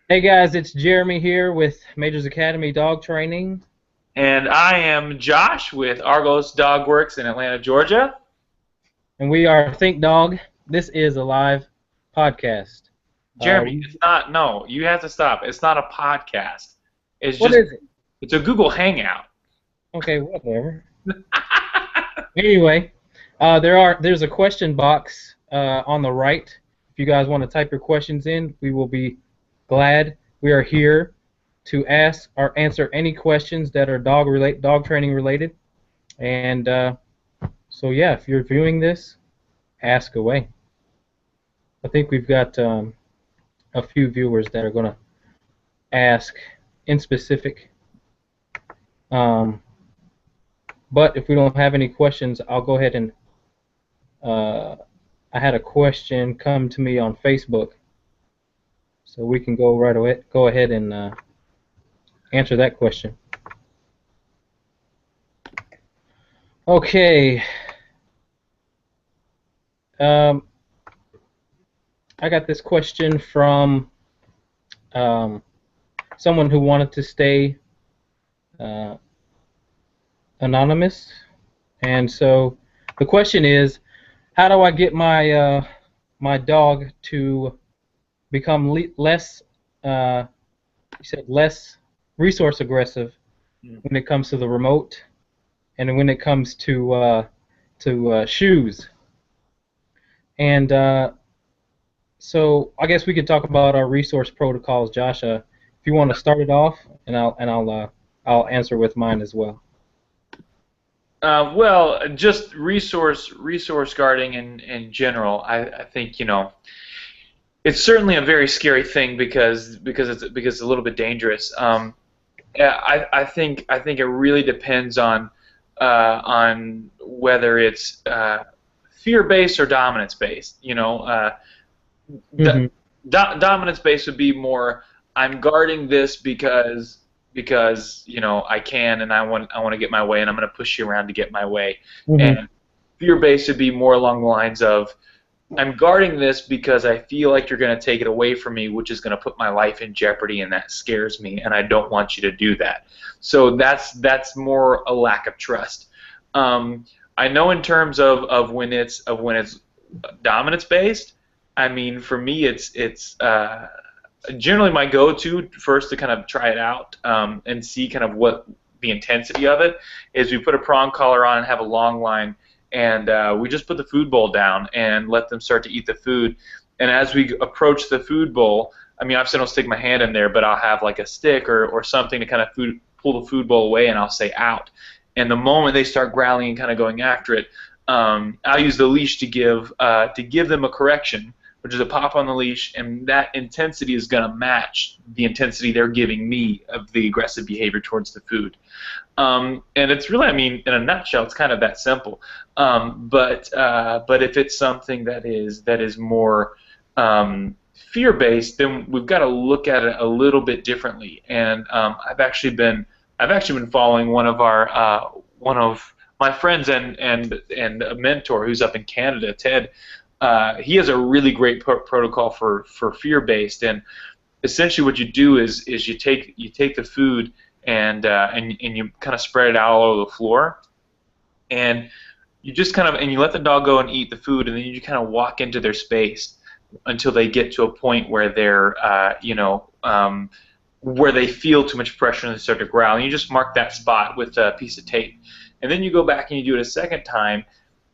Hey guys, it's Jeremy here with Majors Academy Dog Training, And I am Josh with Argos Dog Works in Atlanta, Georgia. and we are Think Dog. This is a live podcast. Jeremy, We, it's not, no, you have to stop. It's not a podcast. It's what just, is it? it's a Google Hangout. Okay, whatever. Anyway, there's a question box on the right. If you guys want to type your questions in, we will be glad. We are here to ask or answer any questions that are dog training related. And so yeah, if you're viewing this, ask away. I think we've got a few viewers that are going to ask in specific. Um, but if we don't have any questions, I'll go ahead and I had a question come to me on Facebook, so we can go ahead and answer that question. Okay. Um, I got this question from um, someone who wanted to stay uh, anonymous, and so the question is, how do I get my dog to become less you said less resource aggressive when it comes to the remote and when it comes to shoes? And so I guess we could talk about our resource protocols, Josh. If you want to start it off, and I'll answer with mine as well. Well, just resource guarding in general. I think it's certainly a very scary thing because it's a little bit dangerous. Yeah, I think it really depends on whether it's fear-based or dominance-based. Hmm. Dominance-based would be more, I'm guarding this because I can, and I want to get my way, and I'm going to push you around to get my way. Hmm. And fear-based would be more along the lines of, I'm guarding this because I feel like you're going to take it away from me, which is going to put my life in jeopardy, and that scares me, and I don't want you to do that. So that's more a lack of trust. I know in terms of when it's dominance based. I mean, for me, it's generally my go-to first to kind of try it out and see kind of what the intensity of it is. We put a prong collar on and have a long line, and we just put the food bowl down and let them start to eat the food. And as we approach the food bowl, I mean, obviously I don't stick my hand in there, but I'll have like a stick or something to kind of pull the food bowl away, and I'll say out. And the moment they start growling and kind of going after it, I'll use the leash to give them a correction, which is a pop on the leash, and that intensity is going to match the intensity they're giving me of the aggressive behavior towards the food. And it's really, I mean, in a nutshell, it's kind of that simple. But if it's something that is more fear-based, then we've got to look at it a little bit differently. And I've actually been following one of my friends and a mentor who's up in Canada, Ted. He has a really great protocol for fear-based, and essentially what you do is you take the food and you kind of spread it out all over the floor, and you just kind of and you let the dog go and eat the food, and then you kind of walk into their space until they get to a point where they're where they feel too much pressure and they start to growl, and you just mark that spot with a piece of tape, and then you go back and you do it a second time.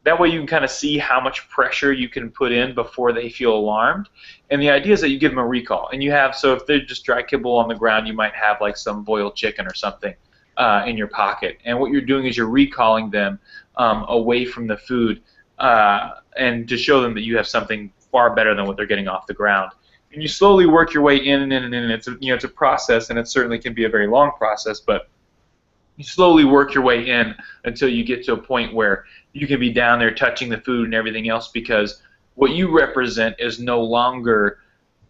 That way you can kind of see how much pressure you can put in before they feel alarmed. And the idea is that you give them a recall. And you have, so if they're just dry kibble on the ground, you might have like some boiled chicken or something in your pocket. And what you're doing is you're recalling them away from the food and to show them that you have something far better than what they're getting off the ground. And you slowly work your way in and in and in. It's a process, and it certainly can be a very long process, but you slowly work your way in until you get to a point where you can be down there touching the food and everything else, because what you represent is no longer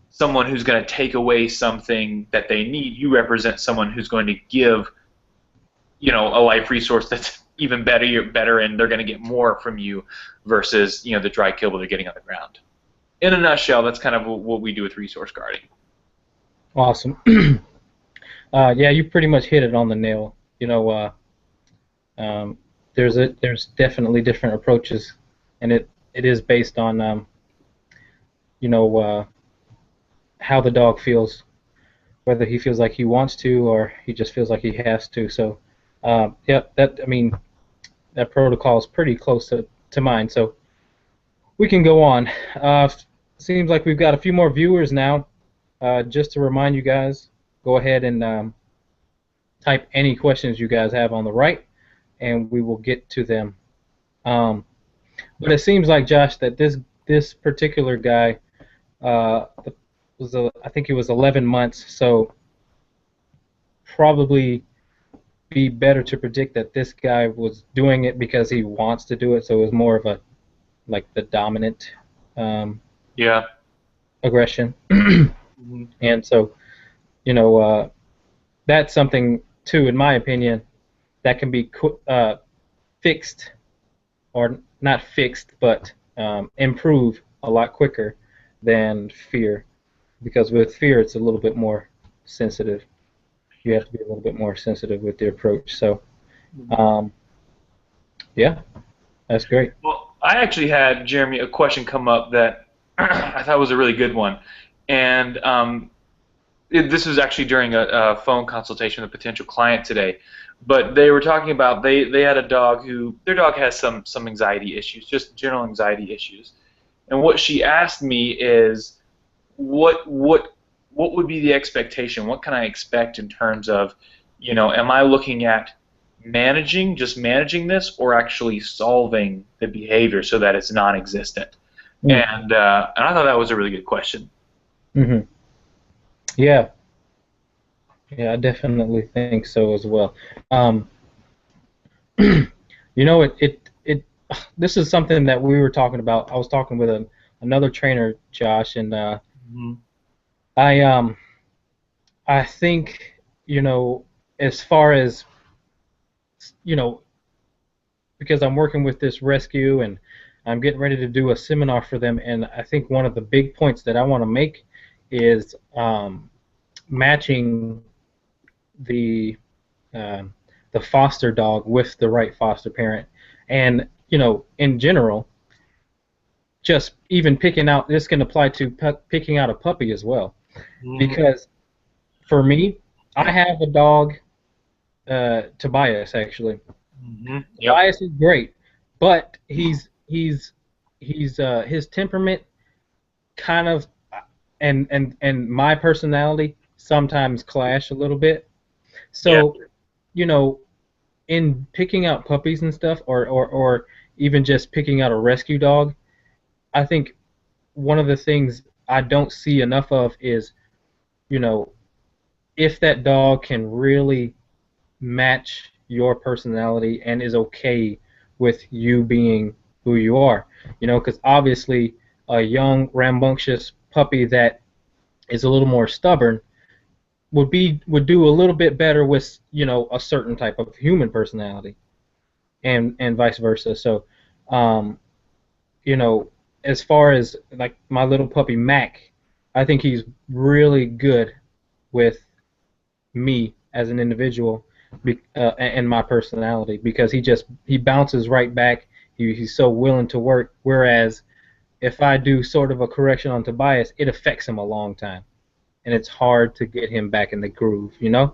someone who's going to take away something that they need. You represent someone who's going to give a life resource that's even better, and they're going to get more from you versus the dry kibble they're getting on the ground. in a nutshell, that's kind of what we do with resource guarding. Awesome. Yeah, you pretty much hit it on the nail. Um, there's definitely different approaches, and it is based on you know uh, how the dog feels, whether he feels like he wants to or he just feels like he has to. So, yeah, that protocol is pretty close to mine. So we can go on. Seems like we've got a few more viewers now. Just to remind you guys, go ahead and type any questions you guys have on the right, and we will get to them. But it seems like, Josh, that this particular guy I think it was 11 months, so probably be better to predict that this guy was doing it because he wants to do it, so it was more of a like the dominant Yeah. aggression. And so, that's something too, in my opinion, that can be fixed, or not fixed, but improve a lot quicker than fear, because with fear it's a little bit more sensitive. You have to be a little bit more sensitive with the approach. So, yeah, that's great. Well, I actually had, Jeremy, a question come up that I thought was a really good one. And this was actually during a phone consultation with a potential client today. But they were talking about they had a dog who, their dog has some anxiety issues, just general anxiety issues. And what she asked me is, what would be the expectation? What can I expect in terms of, am I looking at just managing this, or actually solving the behavior so that it's non-existent? And I thought that was a really good question. Mm-hmm. Yeah. Yeah, I definitely think so as well. This is something that we were talking about. I was talking with another trainer, Josh, and I think, as far as, because I'm working with this rescue and I'm getting ready to do a seminar for them, and I think one of the big points that I want to make is matching the foster dog with the right foster parent. And in general, just even picking out, this can apply to picking out a puppy as well. Because for me, I have a dog, Tobias, actually. Yep. Tobias is great, but his temperament kind of, and my personality sometimes clash a little bit. So, in picking out puppies and stuff, or even just picking out a rescue dog, I think one of the things I don't see enough of is, if that dog can really match your personality and is okay with you being who you are. Because obviously a young, rambunctious puppy that is a little more stubborn would do a little bit better with a certain type of human personality, and vice versa. So, as far as like my little puppy Mac, I think he's really good with me as an individual, and my personality, because he bounces right back. He's so willing to work. Whereas if I do sort of a correction on Tobias, it affects him a long time, and it's hard to get him back in the groove. Yeah.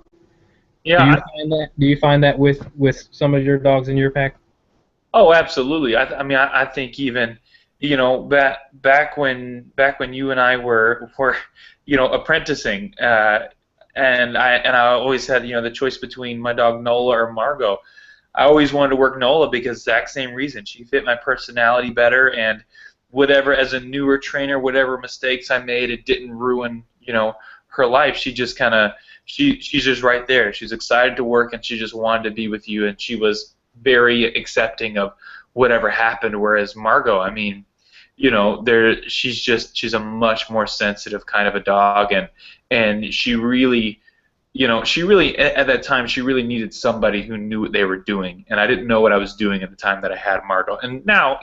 Do you find that with some of your dogs in your pack? Oh, absolutely. I think even, back when you and I were apprenticing, and I always had the choice between my dog Nola or Margot. I always wanted to work Nola because exact same reason. She fit my personality better, and whatever, as a newer trainer, whatever mistakes I made, it didn't ruin her life. She just kind of she's just right there. She's excited to work, and she just wanted to be with you, and she was very accepting of whatever happened. Whereas Margot, she's a much more sensitive kind of a dog, and she really, she really at that time she really needed somebody who knew what they were doing, and I didn't know what I was doing at the time that I had Margot. And now,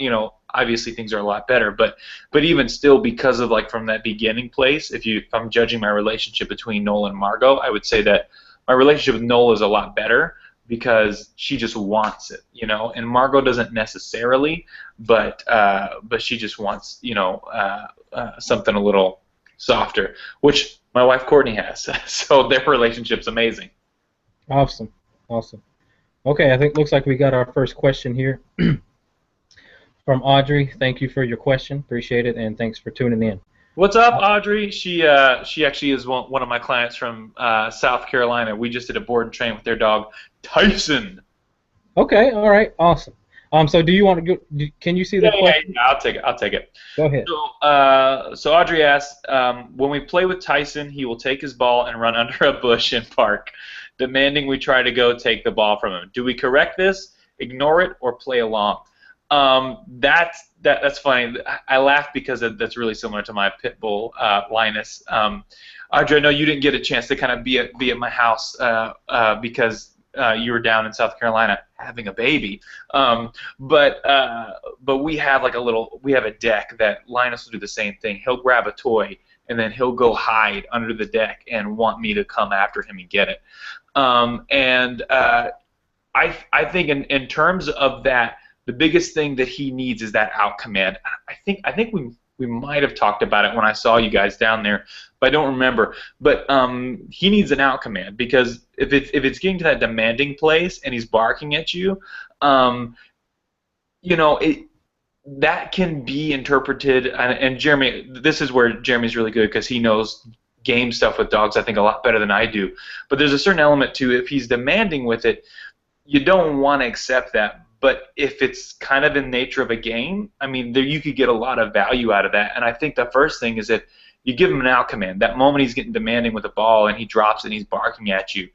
obviously things are a lot better, but even still, because of like from that beginning place, if I'm judging my relationship between Nola and Margot, I would say that my relationship with Nola is a lot better because she just wants it, and Margot doesn't necessarily, but she just wants, something a little softer, which my wife Courtney has. So their relationship's amazing. Awesome, awesome. Okay, I think looks like we got our first question here from Audrey. Thank you for your question. Appreciate it, and thanks for tuning in. What's up, Audrey? She actually is one of my clients from South Carolina. We just did a board and train with their dog Tyson. Okay, all right, awesome. So do you want to go? Can you see the question? Yeah, I'll take it. I'll take it. Go ahead. So Audrey asked, when we play with Tyson, he will take his ball and run under a bush and bark, demanding we try to go take the ball from him. Do we correct this, ignore it, or play along? That's funny. I laugh because that's really similar to my pit bull, Linus. Audrey, I know you didn't get a chance to kind of be at my house because you were down in South Carolina having a baby. But we have we have a deck that Linus will do the same thing. He'll grab a toy and then he'll go hide under the deck and want me to come after him and get it. I think in terms of that, the biggest thing that he needs is that out command. I think we might have talked about it when I saw you guys down there, but I don't remember. But he needs an out command, because if it's getting to that demanding place and he's barking at you, that can be interpreted. And Jeremy, this is where Jeremy's really good because he knows game stuff with dogs, I think, a lot better than I do. But there's a certain element to, if he's demanding with it, you don't want to accept that. But if it's kind of in nature of a game, I mean, you could get a lot of value out of that. And I think the first thing is if you give him an out command, that moment he's getting demanding with the ball and he drops it and he's barking at you,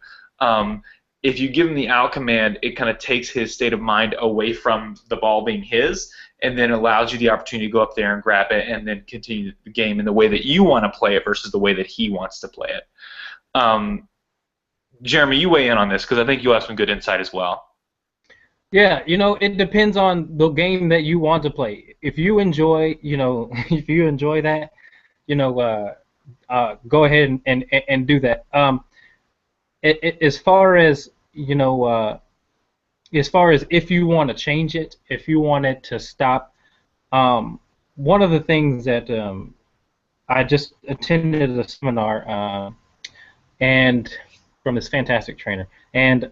if you give him the out command, it kind of takes his state of mind away from the ball being his, and then allows you the opportunity to go up there and grab it and then continue the game in the way that you want to play it versus the way that he wants to play it. Jeremy, you weigh in on this because I think you have some good insight as well. Yeah, it depends on the game that you want to play. If you enjoy, if you enjoy that, go ahead and do that. As far as if you want to change it, if you want it to stop, one of the things that I just attended a seminar and from this fantastic trainer, and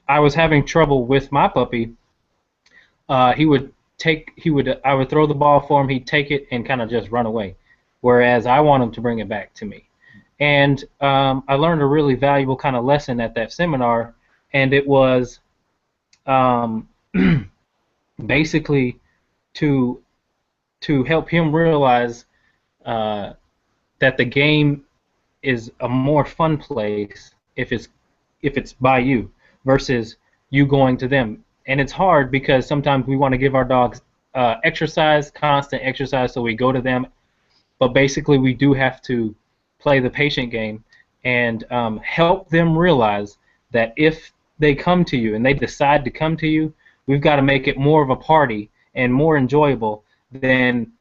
I was having trouble with my puppy. I would throw the ball for him, he'd take it and kind of just run away, whereas I want him to bring it back to me. And I learned a really valuable kind of lesson at that seminar, and it was basically to help him realize that the game is a more fun place if it's by you versus you going to them. And it's hard because sometimes we want to give our dogs exercise, constant exercise, so we go to them. But basically we do have to play the patient game and help them realize that if they come to you and they decide to come to you, we've got to make it more of a party and more enjoyable than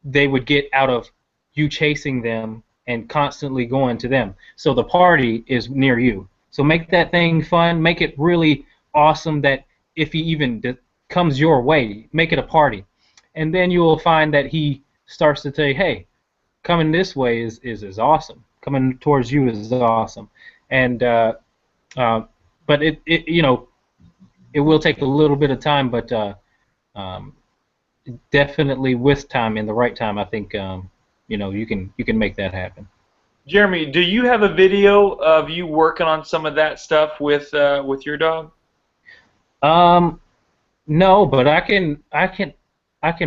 they would get out of you chasing them and constantly going to them. So the party is near you. So make that thing fun, make it really awesome that if he even comes your way, make it a party. And then you will find that he starts to say, hey, coming this way is awesome. Coming towards you is awesome. And but it will take a little bit of time, but definitely with time and the right time, I think you can make that happen. Jeremy, do you have a video of you working on some of that stuff with your dog? No, but I can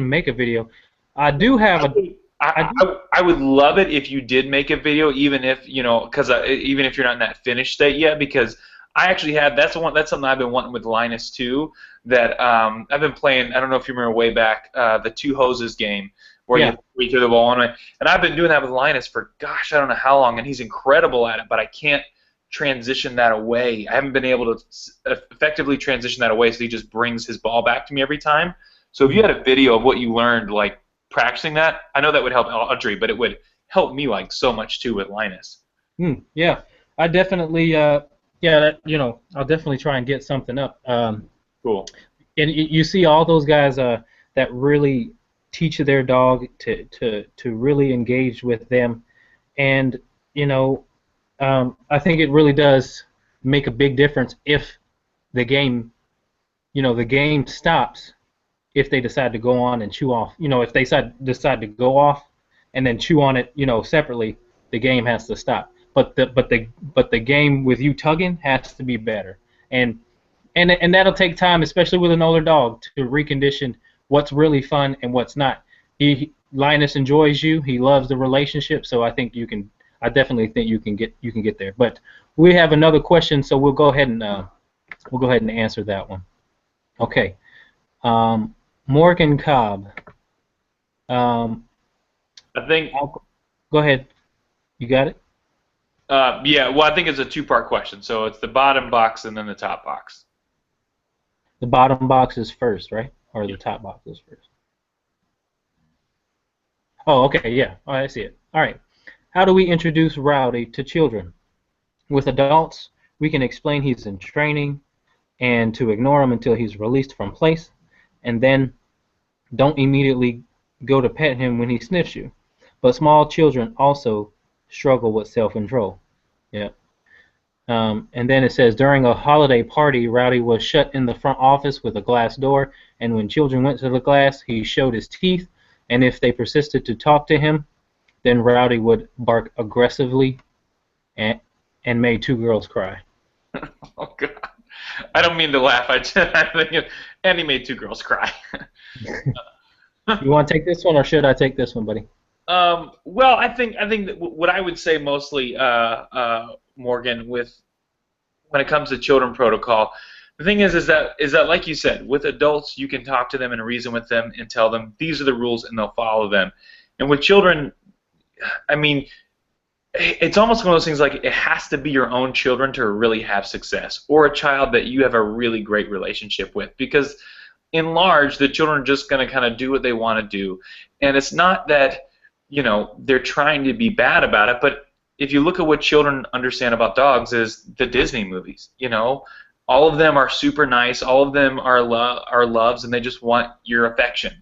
make a video. I do have I would love it if you did make a video, even if even if you're not in that finished state yet, because I actually have that's something I've been wanting with Linus too. That I've been playing. I don't know if you remember way back the Two Hoses game. where Yeah. you throw the ball one way. And I've been doing that with Linus for gosh, I don't know how long, and he's incredible at it, but I can't transition that away. I haven't been able to effectively transition that away, so he just brings his ball back to me every time. So if you had a video of what you learned, like practicing that, I know that would help Audrey, but it would help me like so much too with Linus. Yeah. I definitely, I'll definitely try and get something up. Cool. And you see all those guys that really teach their dog to really engage with them, and I think it really does make a big difference if the game, the game stops if they decide to go on and chew off. If they decide to go off and then chew on it, separately, the game has to stop. But the game with you tugging has to be better, and that'll take time, especially with an older dog, to recondition what's really fun and what's not. Linus enjoys you. He loves the relationship, so I definitely think you can get there. But we have another question, so we'll go ahead and answer that one. Okay. Morgan Cobb. I think. Go ahead. You got it? Yeah. Well, I think it's a two-part question. So it's the bottom box and then the top box. The bottom box is first, right? Or the top box is first? Oh, okay. Yeah. Oh, I see it. All right. How do we introduce Rowdy to children? With adults, we can explain he's in training and to ignore him until he's released from place, and then don't immediately go to pet him when he sniffs you. But small children also struggle with self-control. Yeah. And then it says, during a holiday party, Rowdy was shut in the front office with a glass door, and when children went to the glass, he showed his teeth, and if they persisted to talk to him, then Rowdy would bark aggressively and made 2 girls cry. Oh, God. I don't mean to laugh. I think and he made 2 girls cry. You want to take this one, or should I take this one, buddy? Well, I think that what I would say mostly, Morgan, when it comes to children protocol, the thing is that like you said, with adults you can talk to them and reason with them and tell them these are the rules and they'll follow them. And with children, I mean, it's almost one of those things like it has to be your own children to really have success, or a child that you have a really great relationship with, because in large, the children are just going to kind of do what they want to do. And it's not that, they're trying to be bad about it, but if you look at what children understand about dogs is the Disney movies, all of them are super nice, all of them are loves, and they just want your affection.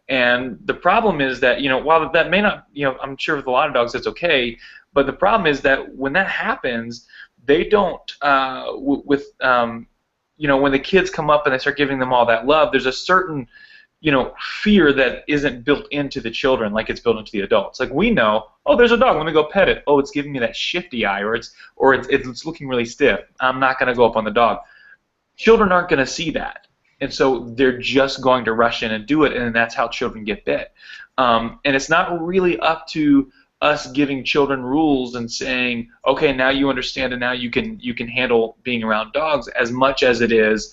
And the problem is that, while that may not, I'm sure with a lot of dogs it's okay, but the problem is that when that happens, they don't, when the kids come up and they start giving them all that love, there's a certain, fear that isn't built into the children like it's built into the adults. Like we know, oh, there's a dog, let me go pet it. Oh, it's giving me that shifty eye, or it's looking really stiff. I'm not going to go up on the dog. Children aren't going to see that. And so they're just going to rush in and do it, and that's how children get bit. And it's not really up to us giving children rules and saying, okay, now you understand and now you can handle being around dogs, as much as it is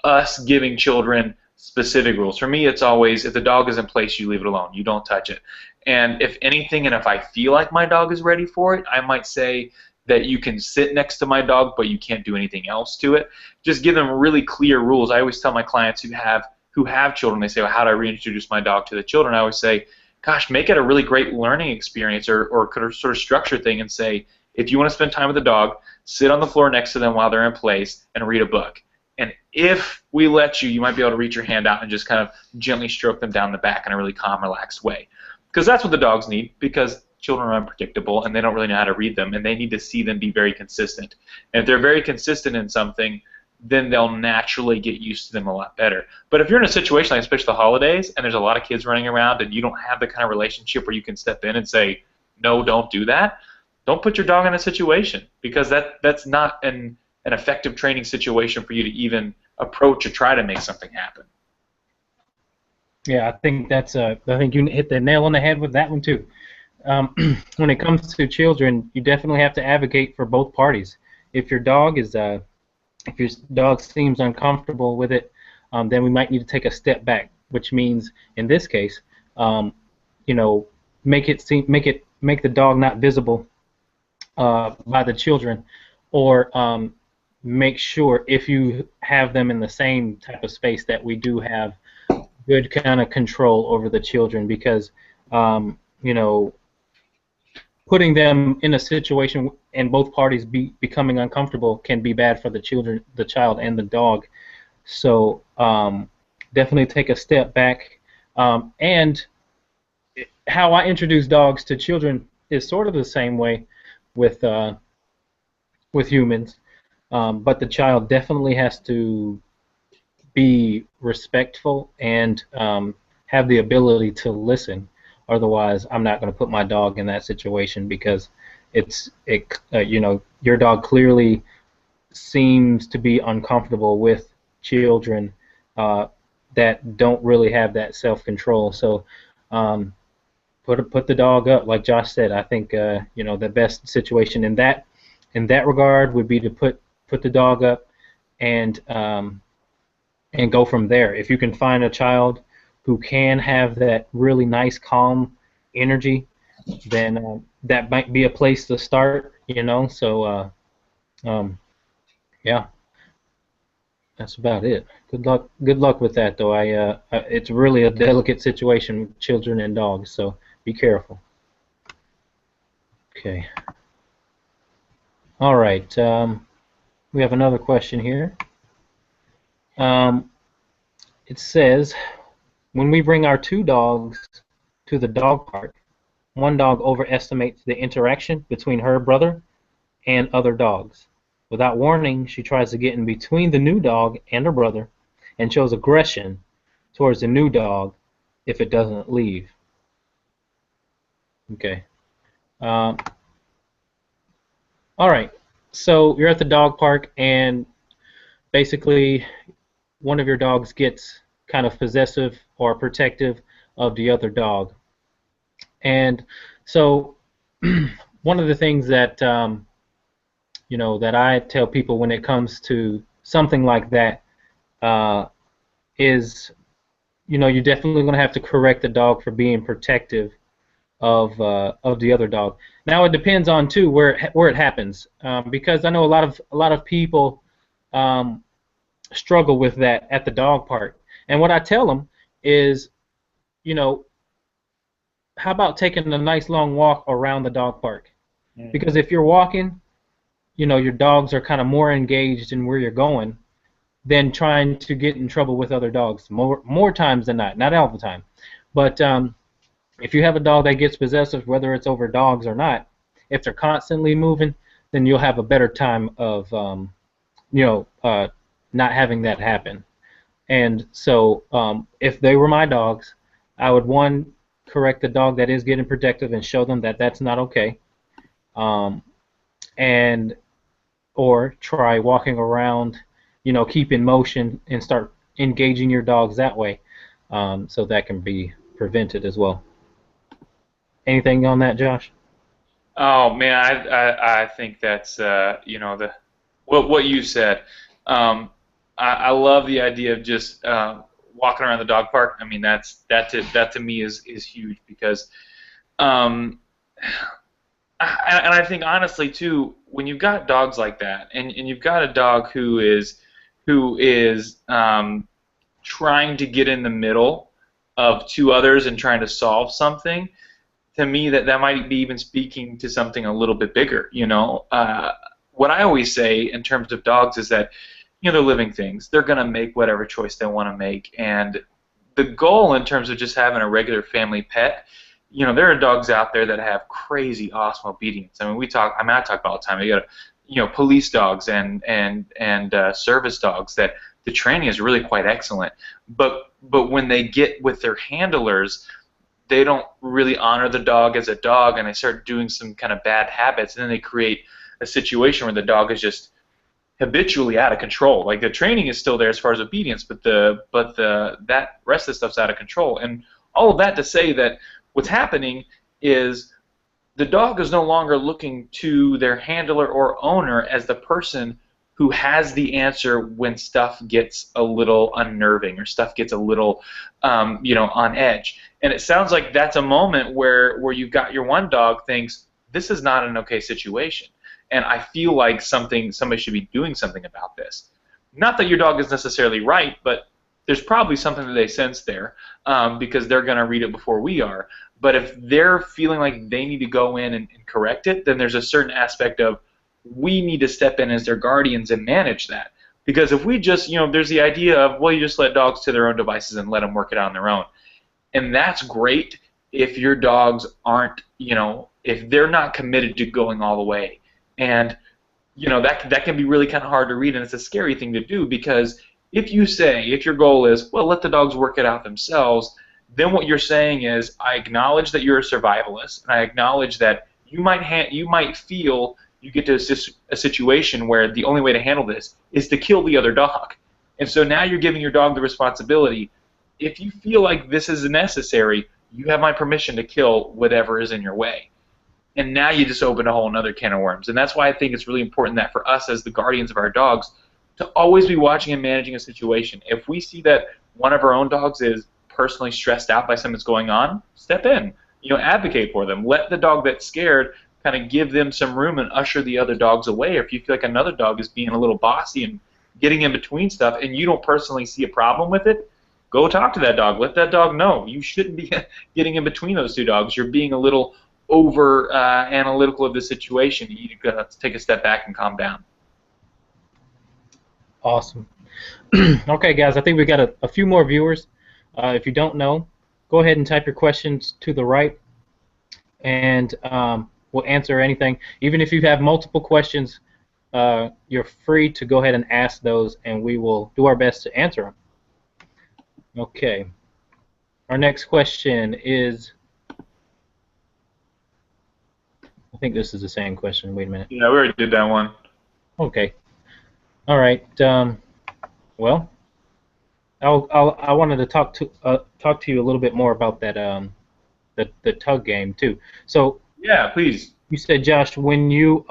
us giving children specific rules. For me, it's always, if the dog is in place, you leave it alone. You don't touch it. And if anything, and if I feel like my dog is ready for it, I might say that you can sit next to my dog, but you can't do anything else to it. Just give them really clear rules. I always tell my clients who have children, they say, well, how do I reintroduce my dog to the children? I always say, gosh, make it a really great learning experience, or sort of structure thing, and say, if you want to spend time with the dog, sit on the floor next to them while they're in place and read a book. And if we let you, you might be able to reach your hand out and just kind of gently stroke them down the back in a really calm, relaxed way. Because that's what the dogs need, because children are unpredictable and they don't really know how to read them, and they need to see them be very consistent. And if they're very consistent in something, then they'll naturally get used to them a lot better. But if you're in a situation like, especially the holidays, and there's a lot of kids running around and you don't have the kind of relationship where you can step in and say, no, don't do that, don't put your dog in a situation, because that's not an effective training situation for you to even approach or try to make something happen. Yeah, I think you hit the nail on the head with that one too. When it comes to children, you definitely have to advocate for both parties. If your dog seems uncomfortable with it, then we might need to take a step back, which means, in this case, make the dog not visible by the children, or make sure if you have them in the same type of space that we do have good kind of control over the children, because you know, putting them in a situation and both parties becoming uncomfortable can be bad for the children, the child, and the dog. So definitely take a step back. And how I introduce dogs to children is sort of the same way with humans, but the child definitely has to be respectful and have the ability to listen. Otherwise, I'm not going to put my dog in that situation, because your dog clearly seems to be uncomfortable with children that don't really have that self-control. So put the dog up, like Josh said. I think the best situation in that regard would be to put the dog up and go from there. If you can find a child who can have that really nice, calm energy, then that might be a place to start. So yeah, that's about it. Good luck. Good luck with that, though. It's really a delicate situation with children and dogs, so be careful. Okay. All right. We have another question here. It says, when we bring our two dogs to the dog park, one dog overestimates the interaction between her brother and other dogs. Without warning, she tries to get in between the new dog and her brother and shows aggression towards the new dog if it doesn't leave. Okay. All right. So you're at the dog park, and basically one of your dogs gets kind of possessive or protective of the other dog. And so one of the things that that I tell people when it comes to something like that is, you're definitely going to have to correct the dog for being protective of the other dog. Now it depends on too where it happens, because I know a lot of people struggle with that at the dog park. And what I tell them is, how about taking a nice long walk around the dog park? Mm-hmm. Because if you're walking, your dogs are kind of more engaged in where you're going than trying to get in trouble with other dogs. More times than not all the time. But if you have a dog that gets possessive, whether it's over dogs or not, if they're constantly moving, then you'll have a better time of not having that happen. And so if they were my dogs, I would, one, correct the dog that is getting protective and show them that that's not okay, or try walking around, keep in motion and start engaging your dogs that way, so that can be prevented as well. Anything on that, Josh? Oh man, I think that's what you said. I love the idea of just walking around the dog park. I mean, that to me is huge, because and I think honestly too, when you've got dogs like that, and you've got a dog who is trying to get in the middle of two others and trying to solve something, to me that might be even speaking to something a little bit bigger. What I always say in terms of dogs is that they're living things. They're going to make whatever choice they want to make, and the goal in terms of just having a regular family pet, there are dogs out there that have crazy awesome obedience. I mean, I talk about all the time. You got police dogs and service dogs that the training is really quite excellent, but when they get with their handlers, they don't really honor the dog as a dog, and they start doing some kind of bad habits, and then they create a situation where the dog is just habitually out of control. Like, the training is still there as far as obedience, but that rest of the stuff's out of control. And all of that to say that what's happening is the dog is no longer looking to their handler or owner as the person who has the answer when stuff gets a little unnerving or stuff gets a little on edge. And it sounds like that's a moment where you've got your one dog thinks this is not an okay situation, and I feel like somebody should be doing something about this. Not that your dog is necessarily right, but there's probably something that they sense there, because they're going to read it before we are. But if they're feeling like they need to go in and correct it, then there's a certain aspect of we need to step in as their guardians and manage that. Because if we just, there's the idea of, well, you just let dogs to their own devices and let them work it out on their own. And that's great if your dogs aren't, if they're not committed to going all the way. And, that can be really kind of hard to read, and it's a scary thing to do, because if your goal is, well, let the dogs work it out themselves, then what you're saying is, I acknowledge that you're a survivalist, and I acknowledge that you might feel you get to a situation where the only way to handle this is to kill the other dog. And so now you're giving your dog the responsibility. If you feel like this is necessary, you have my permission to kill whatever is in your way. And now you just open a whole another can of worms. And that's why I think it's really important that for us as the guardians of our dogs to always be watching and managing a situation. If we see that one of our own dogs is personally stressed out by something that's going on, step in. Advocate for them. Let the dog that's scared kind of give them some room and usher the other dogs away. Or if you feel like another dog is being a little bossy and getting in between stuff and you don't personally see a problem with it, go talk to that dog. Let that dog know. You shouldn't be getting in between those two dogs. You're being a little over analytical of the situation. You need to take a step back and calm down. Awesome. Okay, guys, I think we got a few more viewers. If you don't know, go ahead and type your questions to the right, and we'll answer anything. Even if you have multiple questions, you're free to go ahead and ask those, and we will do our best to answer them. Okay. Our next question is, I think this is the same question. Wait a minute. Yeah, we already did that one. Okay. All right. Well, I wanted to talk to you a little bit more about that the tug game too. So yeah, please. You said, Josh, when you're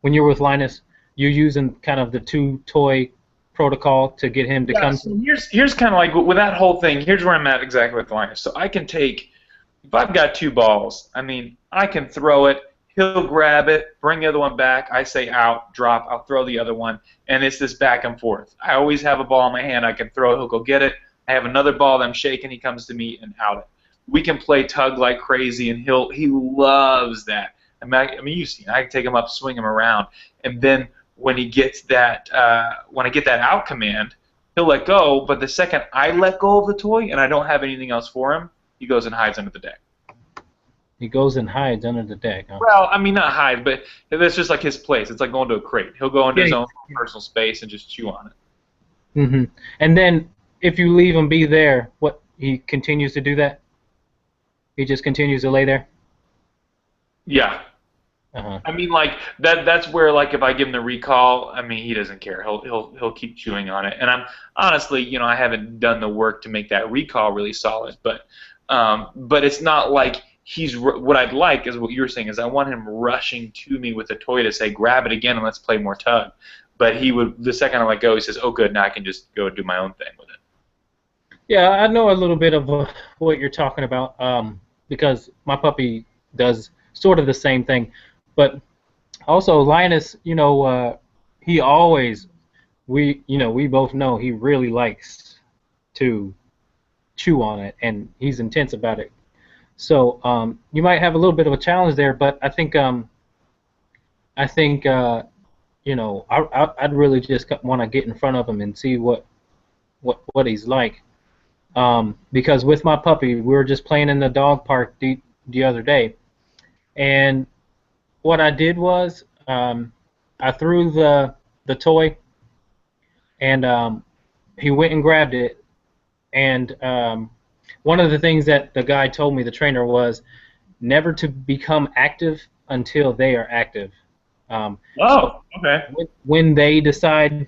with Linus, you're using kind of the two toy protocol to get him to come. So here's kind of like with that whole thing. Here's where I'm at exactly with Linus. So I can take, if I've got two balls, I can throw it. He'll grab it, bring the other one back. I say out, drop. I'll throw the other one, and it's this back and forth. I always have a ball in my hand. I can throw it. He'll go get it. I have another ball that I'm shaking. He comes to me and out it. We can play tug like crazy, and he loves that. You've seen. I can take him up, swing him around, and then when he gets that, when I get that out command, he'll let go. But the second I let go of the toy and I don't have anything else for him, he goes and hides under the deck. He goes and hides under the deck. Huh? Well, not hide, but that's just like his place. It's like going to a crate. He'll go into his own personal space and just chew on it. Mm-hmm. And then if you leave him be there, what, he continues to do that? He just continues to lay there? Yeah. Uh-huh. Like that's where, like, if I give him the recall, he doesn't care. He'll keep chewing on it. And I'm honestly, I haven't done the work to make that recall really solid, but it's not like what I'd like is what you're saying is I want him rushing to me with a toy to say grab it again and let's play more tug. But he would, the second I let go, he says, oh good, now I can just go do my own thing with it. Yeah, I know a little bit of what you're talking about, because my puppy does sort of the same thing. But also Linus, he always, we both know he really likes to chew on it, and he's intense about it. So you might have a little bit of a challenge there, but I think I'd really just want to get in front of him and see what he's like. Because with my puppy, we were just playing in the dog park the other day, and what I did was I threw the toy, and he went and grabbed it, and one of the things that the guy told me, the trainer, was never to become active until they are active. Okay. When they decide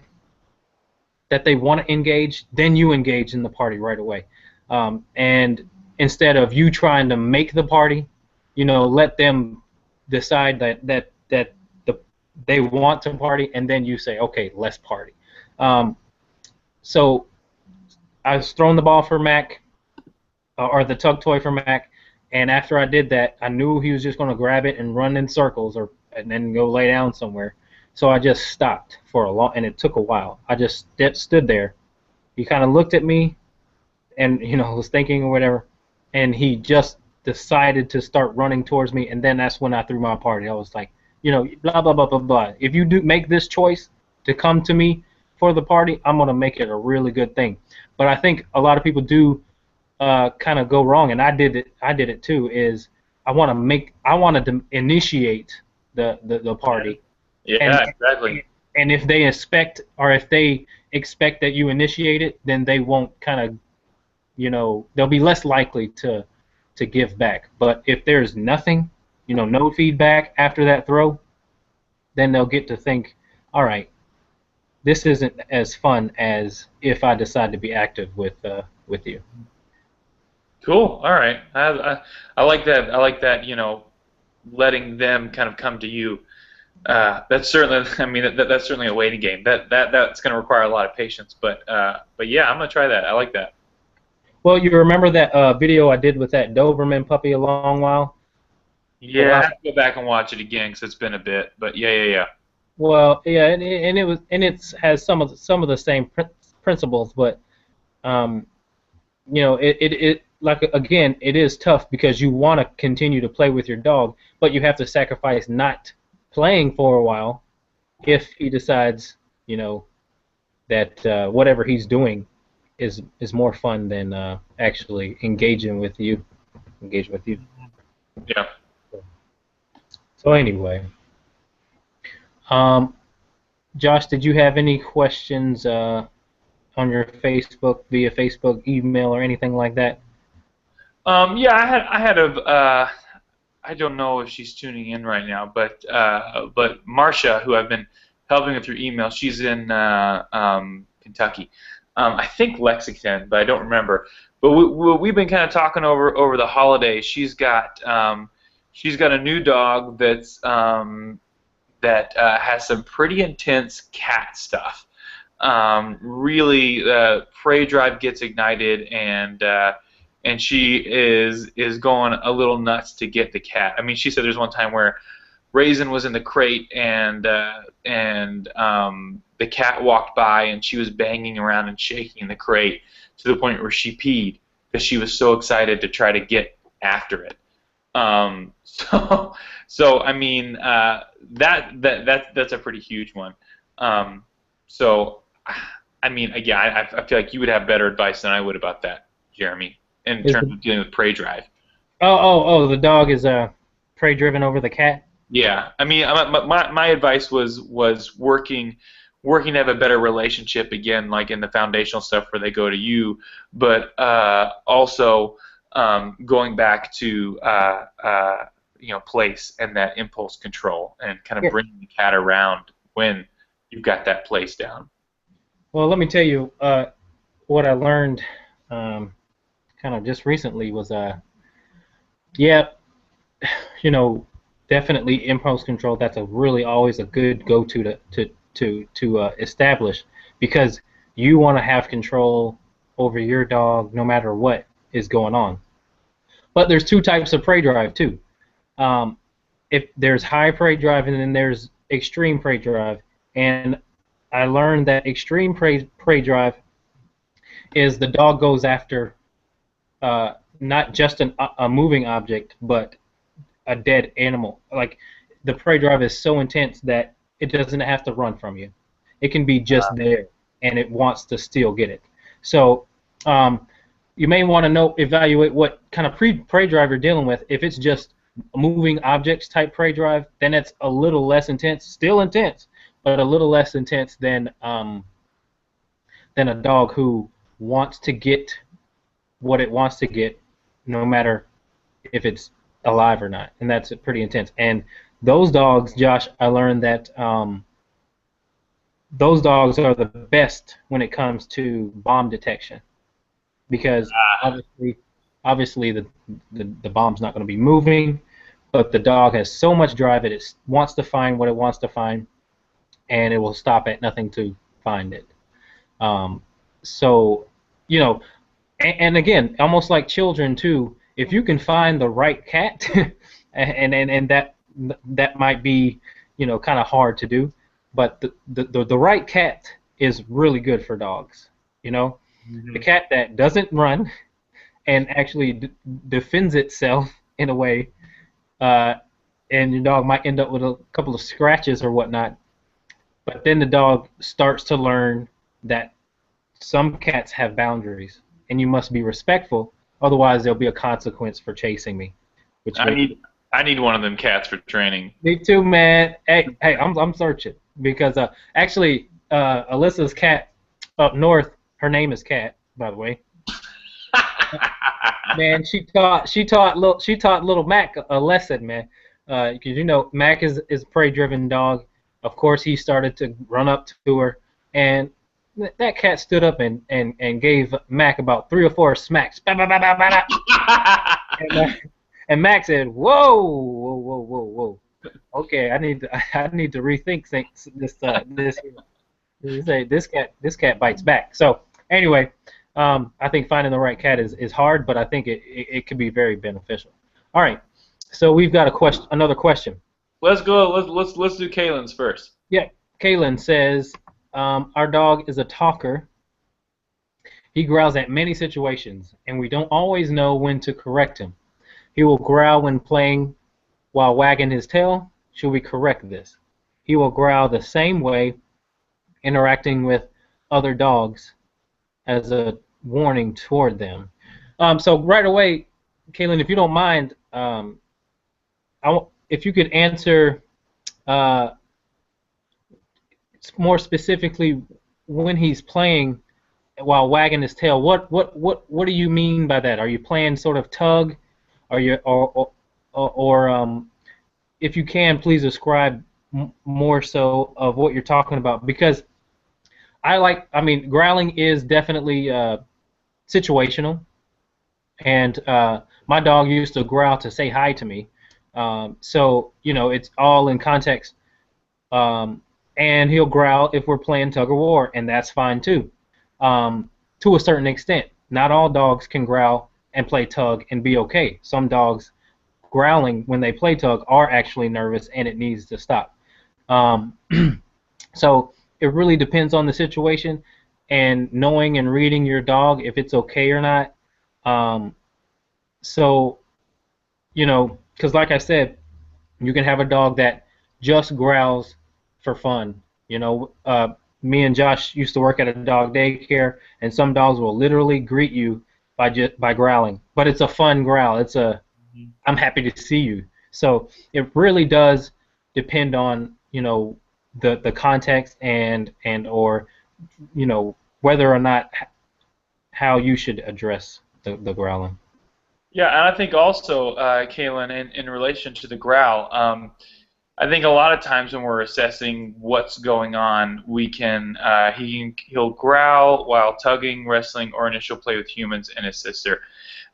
that they want to engage, then you engage in the party right away. And instead of you trying to make the party, let them decide that they want to party, and then you say, okay, let's party. So I was throwing the ball for Mac. or the tug toy for Mac. And after I did that, I knew he was just going to grab it and run in circles, and then go lay down somewhere. So I just stopped for a long, and it took a while. I just stood there. He kind of looked at me, and was thinking or whatever, and he just decided to start running towards me. And then that's when I threw my party. I was like, blah blah blah blah blah. If you do make this choice to come to me for the party, I'm gonna make it a really good thing. But I think a lot of people do kind of go wrong, and I did it too. Is I wanted to initiate the party. Yeah, exactly. And if they expect that you initiate it, then they won't kind of, they'll be less likely to give back. But if there's nothing, no feedback after that throw, then they'll get to think, all right, this isn't as fun as if I decide to be active with you. Cool. All right. I like that. I like that. Letting them kind of come to you. That's certainly. I mean, that's certainly a waiting game. That's going to require a lot of patience. But yeah, I'm going to try that. I like that. Well, you remember that video I did with that Doberman puppy a long while? Yeah, I have to go back and watch it again because it's been a bit. But yeah. Well, yeah, and it has some of the same principles, but it like, again, it is tough because you want to continue to play with your dog, but you have to sacrifice not playing for a while if he decides that whatever he's doing is more fun than actually engaging with you. Yeah. So anyway, Josh, did you have any questions on your Facebook, via Facebook, email, or anything like that? Yeah, I had a. I don't know if she's tuning in right now, but Marcia, who I've been helping her through email, she's in Kentucky. I think Lexington, but I don't remember. But we've been kind of talking over the holidays. She's got a new dog that has some pretty intense cat stuff. Really, prey drive gets ignited, and she is going a little nuts to get the cat. I mean, she said there's one time where Raisin was in the crate, and the cat walked by, and she was banging around and shaking the crate to the point where she peed because she was so excited to try to get after it. So I mean, that's a pretty huge one. So I mean, again, I feel like you would have better advice than I would about that, Jeremy, in terms of dealing with prey drive. Oh, the dog is prey driven over the cat? Yeah, I mean, my advice was working to have a better relationship, again, like in the foundational stuff where they go to you, but also going back to place and that impulse control and kind of bringing the cat around when you've got that place down. Well, let me tell you what I learned kind of just recently was definitely impulse control. That's really always a good go-to to establish, because you want to have control over your dog no matter what is going on. But there's two types of prey drive too. If there's high prey drive and then there's extreme prey drive, and I learned that extreme prey drive is the dog goes after not just a moving object, but a dead animal. Like, the prey drive is so intense that it doesn't have to run from you. It can be just there, and it wants to still get it. So you may want to evaluate what kind of prey drive you're dealing with. If it's just moving objects type prey drive, then it's a little less intense, still intense, but a little less intense than a dog who wants to get what it wants to get, no matter if it's alive or not, and that's pretty intense. And those dogs, Josh, I learned that those dogs are the best when it comes to bomb detection, because obviously the bomb's not going to be moving, but the dog has so much drive that it wants to find what it wants to find, and it will stop at nothing to find it. So, and again, almost like children too, if you can find the right cat, and that might be, kind of hard to do, but the right cat is really good for dogs. You know, the Hmm. cat that doesn't run and actually defends itself in a way, uh, and your dog might end up with a couple of scratches or whatnot. But then the dog starts to learn that some cats have boundaries, and you must be respectful. Otherwise, there'll be a consequence for chasing me, which I makes need I need one of them cats for training. me too, man. Hey, I'm searching because actually, Alyssa's cat up north. Her name is Cat, by the way. Man, she taught little Mac a lesson, man. Because Mac is a prey-driven dog. Of course, he started to run up to her, and that cat stood up and gave Mac about 3 or 4 smacks. Bah, bah, bah, bah, bah, bah. And Mac said, "Whoa, whoa, whoa, whoa, whoa. Okay, I need to rethink things. This you say this cat bites back." So anyway, I think finding the right cat is hard, but I think it can be very beneficial. All right, so we've got another question. Let's go. Let's do Kalen's first. Yeah, Kaylin says, our dog is a talker. He growls at many situations, and we don't always know when to correct him. He will growl when playing while wagging his tail. Should we correct this? He will growl the same way interacting with other dogs as a warning toward them. So right away, Kaylin, if you don't mind, if you could answer uh, more specifically when he's playing while wagging his tail. What do you mean by that? Are you playing sort of tug? Are you or if you can, please describe more so of what you're talking about because I mean, growling is definitely situational, and my dog used to growl to say hi to me. So it's all in context. Um, and he'll growl if we're playing tug of war, and that's fine too, to a certain extent. Not all dogs can growl and play tug and be okay. Some dogs growling when they play tug are actually nervous, and it needs to stop. Um, so it really depends on the situation and knowing and reading your dog if it's okay or not. Um, so because like I said, you can have a dog that just growls for fun. Me and Josh used to work at a dog daycare, and some dogs will literally greet you by growling. But it's a fun growl. It's a I'm happy to see you. So it really does depend on the context and or whether or not how you should address the growling. Yeah, and I think also, Kalen, in relation to the growl, I think a lot of times when we're assessing what's going on, he'll growl while tugging, wrestling, or initial play with humans and his sister.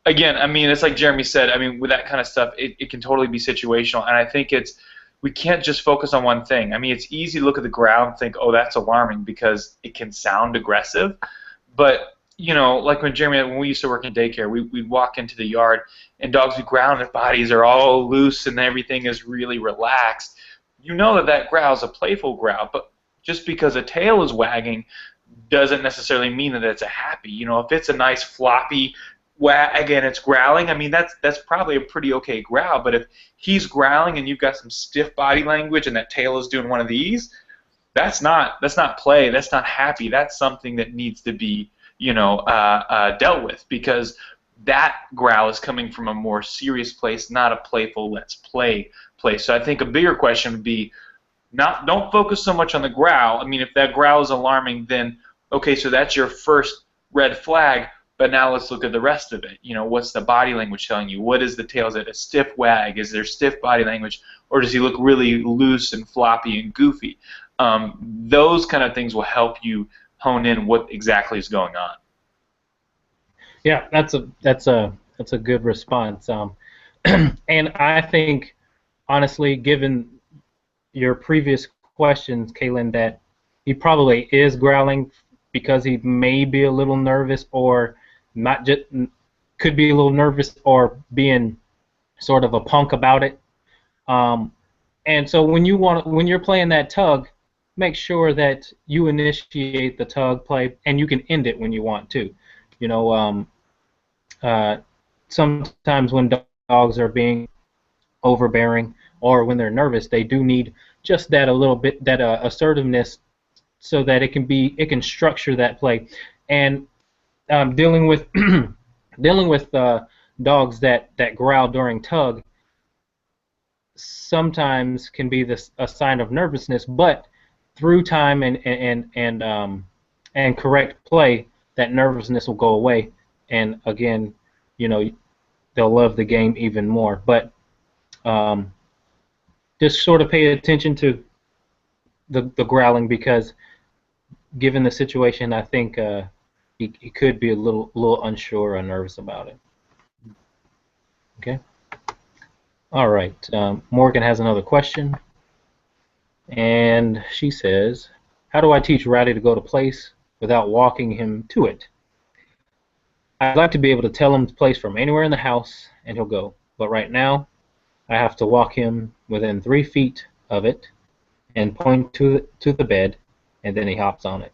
Again, I mean, it's like Jeremy said. I mean, with that kind of stuff, it can totally be situational, and I think we can't just focus on one thing. I mean, it's easy to look at the growl and think, oh, that's alarming because it can sound aggressive, but like when we used to work in daycare, we'd walk into the yard and dogs would growl and their bodies are all loose and everything is really relaxed. You know that growl is a playful growl, but just because a tail is wagging doesn't necessarily mean that it's a happy. If it's a nice floppy wag and it's growling, I mean that's probably a pretty okay growl. But if he's growling and you've got some stiff body language and that tail is doing one of these, that's not play. That's not happy. That's something that needs to be dealt with because that growl is coming from a more serious place, not a playful let's play place. So I think a bigger question would be don't focus so much on the growl. I mean, if that growl is alarming, then okay, so that's your first red flag. But now let's look at the rest of it. What's the body language telling you? What is the tail? Is it a stiff wag? Is there stiff body language? Or does he look really loose and floppy and goofy? Those kind of things will help you hone in what exactly is going on. Yeah, that's a good response. And I think honestly, given your previous questions, Kaylin, that he probably is growling because he may be a little nervous or not just could be a little nervous or being sort of a punk about it. Um, and so when you're playing that tug, make sure that you initiate the tug play, and you can end it when you want to. You know, uh, sometimes when dogs are being overbearing or when they're nervous, they do need just that a little bit, that assertiveness, so that it can structure that play. And dealing with dealing with dogs that growl during tug sometimes can be a sign of nervousness, but through time and correct play, that nervousness will go away, and again, you know, they'll love the game even more. But um, just sort of pay attention to the growling, because given the situation, I think he could be a little unsure or nervous about it. Okay. All right. Morgan has another question, and she says, "How do I teach Riley to go to place without walking him to it? I'd like to be able to tell him to place from anywhere in the house, and he'll go. But right now, I have to walk him within 3 feet of it and point to the bed, and then he hops on it."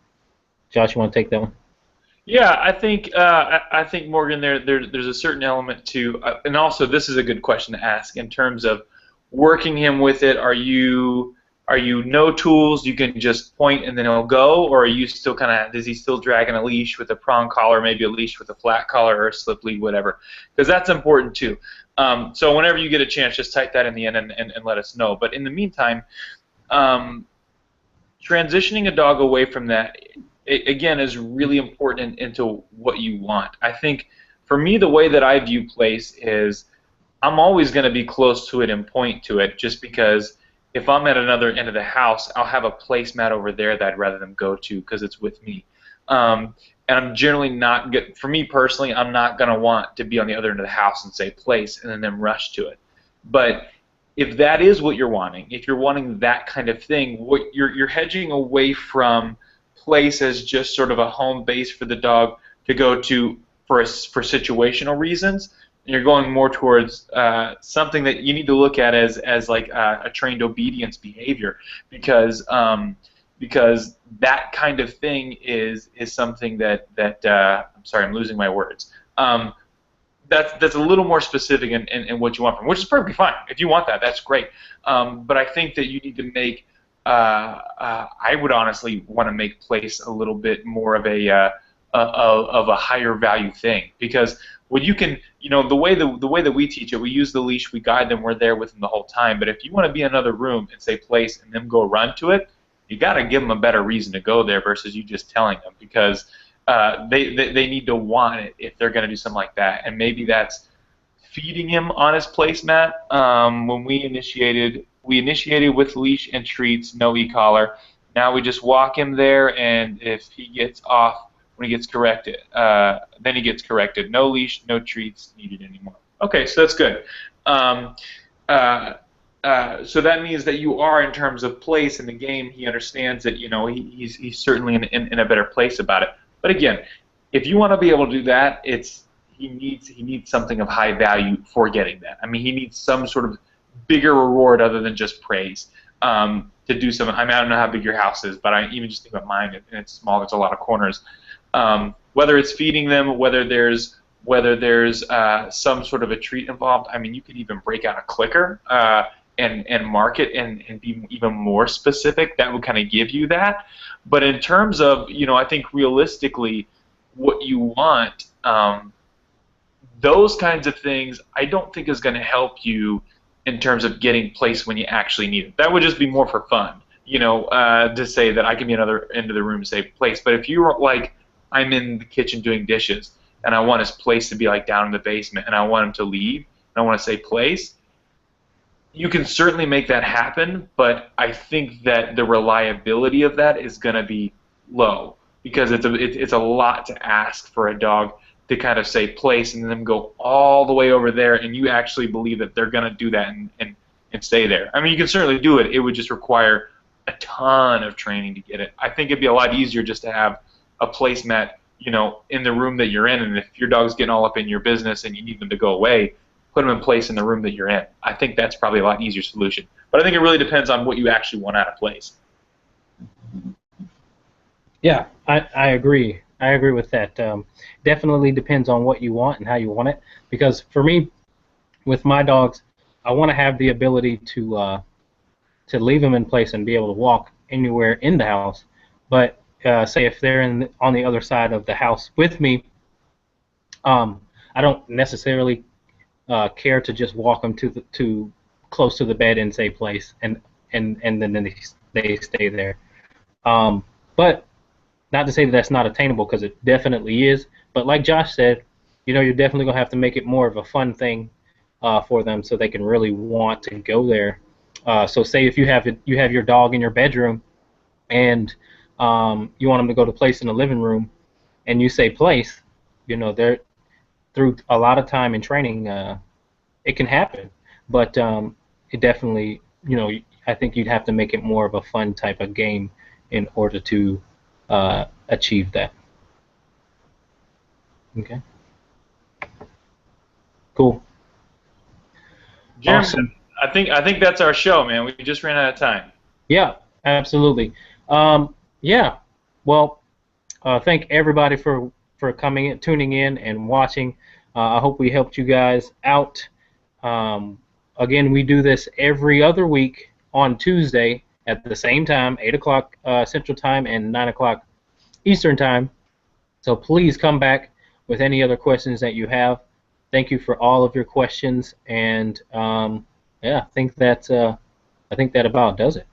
Josh, you want to take that one? Yeah, I think Morgan, there's a certain element to, and also this is a good question to ask in terms of working him with it. Are you no tools? You can just point and then he'll go, or are you still kind of, is he still dragging a leash with a prong collar, maybe a leash with a flat collar or a slip lead, whatever? Because that's important too. So whenever you get a chance, just type that in the end and let us know. But in the meantime, transitioning a dog away from that, again, is really important into what you want. I think for me, the way that I view place is I'm always going to be close to it and point to it, just because if I'm at another end of the house, I'll have a placemat over there that I'd rather them go to because it's with me. And I'm generally not good. For me personally, I'm not going to want to be on the other end of the house and say place and then them rush to it. But if that is what you're wanting, if you're wanting that kind of thing, what you're hedging away from place as just sort of a home base for the dog to go to for situational reasons. And you're going more towards something that you need to look at as like a trained obedience behavior, because that kind of thing is something that I'm sorry, I'm losing my words. That's a little more specific in what you want from, which is perfectly fine. If you want that, that's great. But I think that you need to make, I would honestly want to make place a little bit more of a higher value thing, because what you can, the way that we teach it, we use the leash, we guide them, we're there with them the whole time. But if you want to be in another room and say place and them go run to it, you got to give them a better reason to go there versus you just telling them, because they need to want it if they're going to do something like that. And maybe that's feeding him on his placemat. When we initiated with leash and treats, no e-collar. Now we just walk him there, and if he gets off when he gets corrected, then he gets corrected. No leash, no treats needed anymore. Okay, so that's good. So that means that you are, in terms of place in the game, he understands that he's certainly in a better place about it. But again, if you want to be able to do that, he needs something of high value for getting that. I mean, he needs some sort of bigger reward other than just praise to do something. I mean, I don't know how big your house is, but I even just think about mine, and it's small. There's a lot of corners. Whether it's feeding them, whether there's some sort of a treat involved. I mean, you could even break out a clicker and mark it and be even more specific. That would kind of give you that. But in terms of, I think realistically what you want, those kinds of things I don't think is going to help you in terms of getting place when you actually need it. That would just be more for fun, to say that I can be another end of the room and say place. But if you were like, I'm in the kitchen doing dishes and I want his place to be like down in the basement and I want him to leave and I want to say place, you can certainly make that happen, but I think that the reliability of that is going to be low, because it's a lot to ask for a dog to kind of say place and then go all the way over there, and you actually believe that they're going to do that and stay there. I mean, you can certainly do it. It would just require a ton of training to get it. I think it'd be a lot easier just to have a placemat in the room that you're in, and if your dog's getting all up in your business and you need them to go away, put them in place in the room that you're in. I think that's probably a lot easier solution. But I think it really depends on what you actually want out of place. Yeah, I agree. I agree with that. Definitely depends on what you want and how you want it. Because for me, with my dogs, I want to have the ability to leave them in place and be able to walk anywhere in the house. But say if they're on the other side of the house with me, I don't necessarily care to just walk them to close to the bed in say place and then they stay there. But not to say that that's not attainable, because it definitely is. But like Josh said, you're definitely gonna have to make it more of a fun thing for them, so they can really want to go there. So say if you have your dog in your bedroom, and you want them to go to place in the living room, and you say place, they're through a lot of time in training, it can happen. But it definitely, I think you'd have to make it more of a fun type of game in order to achieve that. Okay. Cool. Jeremy, Awesome. I think that's our show, man. We just ran out of time. Yeah, absolutely. Yeah. Well, thank everybody for coming in, tuning in, and watching. I hope we helped you guys out. Again, we do this every other week on Tuesday at the same time, 8 o'clock Central Time and 9 o'clock Eastern Time. So please come back with any other questions that you have. Thank you for all of your questions, and yeah, I think that about does it.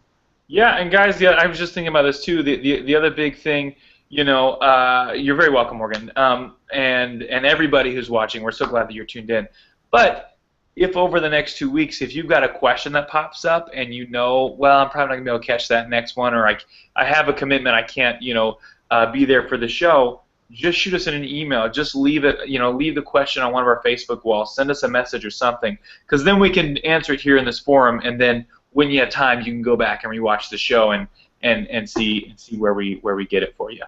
Yeah, and guys, I was just thinking about this too. The other big thing, you're very welcome, Morgan, and everybody who's watching. We're so glad that you're tuned in. But if over the next 2 weeks, if you've got a question that pops up and well, I'm probably not gonna be able to catch that next one, or I have a commitment, I can't, be there for the show, just shoot us in an email. Just leave it, leave the question on one of our Facebook walls. Send us a message or something, because then we can answer it here in this forum, and then when you have time, you can go back and rewatch the show and see where we get it for you.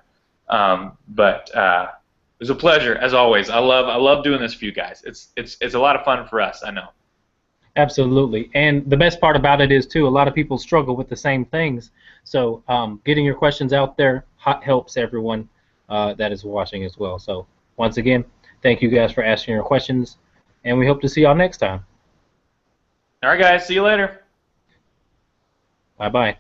But it was a pleasure as always. I love doing this for you guys. It's a lot of fun for us. I know. Absolutely, and the best part about it is too, a lot of people struggle with the same things. So getting your questions out there helps everyone that is watching as well. So once again, thank you guys for asking your questions, and we hope to see y'all next time. All right, guys. See you later. Bye-bye.